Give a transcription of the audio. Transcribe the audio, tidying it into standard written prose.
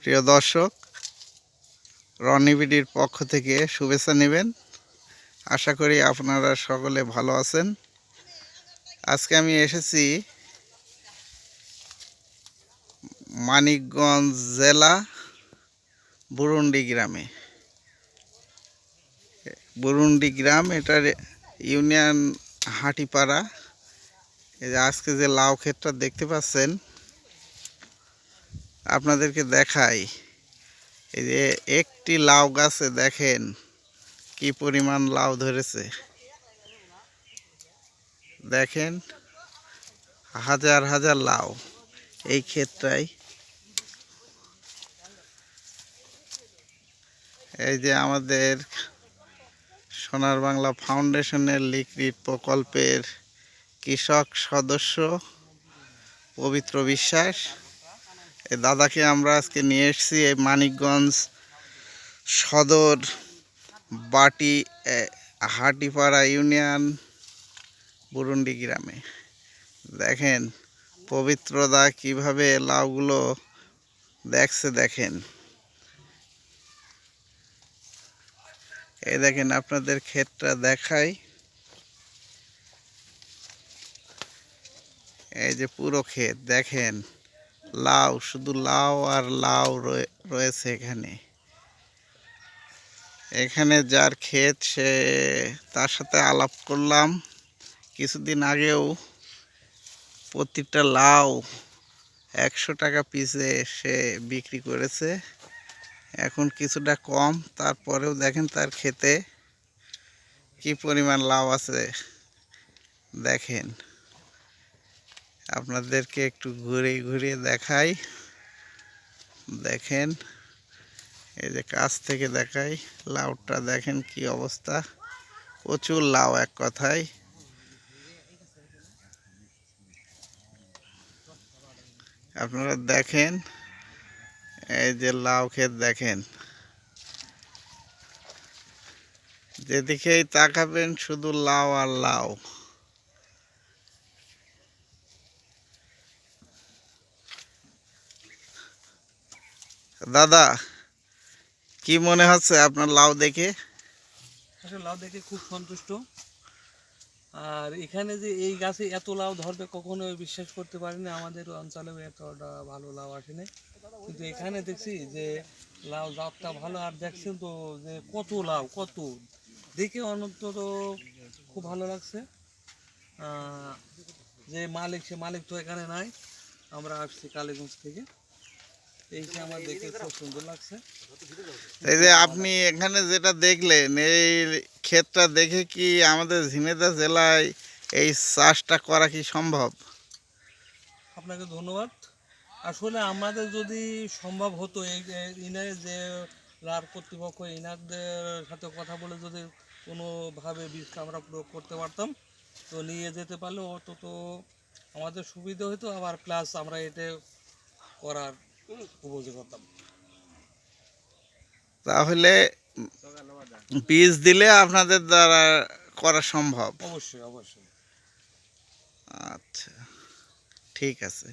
প্রিয় দর্শক, রনি বিডির পক্ষ থেকে শুভেচ্ছা নেবেন। আশা করি আপনারা সকলে ভালো আছেন। আজকে আমি এসেছি মানিকগঞ্জ জেলা বুরুন্ডি গ্রামে। বুরুন্ডি গ্রাম, এটার ইউনিয়ন হাটিপাড়া। এই যে আজকে যে লাউ ক্ষেতটা দেখতে পাচ্ছেন, আপনাদেরকে দেখাই। এই যে একটি লাউ গাছে দেখেন কি পরিমাণ লাউ ধরেছে। দেখেন হাজার হাজার লাউ এই ক্ষেতটাই। এই যে আমাদের সোনার বাংলা ফাউন্ডেশনের লিকরিট প্রকল্পের কৃষক সদস্য পবিত্র বিশ্বাস, এই দাদাকে আমরা আজকে নিয়ে এসেছি এই মানিকগঞ্জ সদর বাটি হাটিপাড়া ইউনিয়ন বুরুন্ডি গ্রামে। দেখেন পবিত্রদা কিভাবে লাউগুলো দেখছে। দেখেন, এই দেখেন আপনাদের ক্ষেতটা দেখাই। এই যে পুরো ক্ষেত দেখেন, লাউ, শুধু লাউ আর লাউ রয়েছে এখানে। এখানে যার ক্ষেত, সে তার সাথে আলাপ করলাম কিছুদিন আগেও। প্রতিটা লাউ 100 টাকা পিসে সে বিক্রি করেছে। এখন কিছুটা কম, তারপরেও দেখেন তার ক্ষেতে কি পরিমাণ লাউ আছে। দেখেন, আপনাদেরকে একটু ঘুরে ঘুরিয়ে দেখাই। দেখেন, এই যে কাছ থেকে দেখাই, লাউটা দেখেন কি অবস্থা। প্রচুর লাউ এক কথায়। আপনারা দেখেন, এই যে লাউ ক্ষেত দেখেন, যেদিকেই তাকাবেন শুধু লাউ আর লাউ। দাদা, কি মনে হচ্ছে আপনার লাউ দেখে? আসলে লাউ দেখে খুব সন্তুষ্ট। আর এখানে যে এই গাছে এত লাউ ধরবে কখনো বিশ্বাস করতে পারিনি। আমাদের অঞ্চলেও এতটা ভালো লাউ আসেনি, কিন্তু এখানে দেখছি যে লাউ জাতটা ভালো। আর দেখছেন তো যে কত লাউ, কত দেখে অন্তত খুব ভালো লাগছে। যে মালিক, সে মালিক তো এখানে নাই, আমরা আসছি কালীগঞ্জ থেকে। এই যে আমার দেখে খুব সুন্দর লাগছে। এই যে আপনি এখানে যেটা দেখলেন, এই ক্ষেতটা দেখে কি আমাদের ঝিনাইদহ জেলায় এই চাষটা করা কি সম্ভব? আপনাকে ধন্যবাদ। আসলে আমাদের যদি সম্ভব হতো, এই ইনার যে লার কর্তৃপক্ষ, ইনারদের সাথে কথা বলে যদি কোনোভাবে বীজটা আমরা প্রয়োগ করতে পারতাম, তো নিয়ে যেতে পারলে অন্তত আমাদের সুবিধা হতো। আবার প্লাস আমরা এটা করার উপযোগ হতাম। তাহলে বীজ দিলে আপনাদের দ্বারা করা সম্ভব। অবশ্যই, অবশ্যই। আচ্ছা, ঠিক আছে।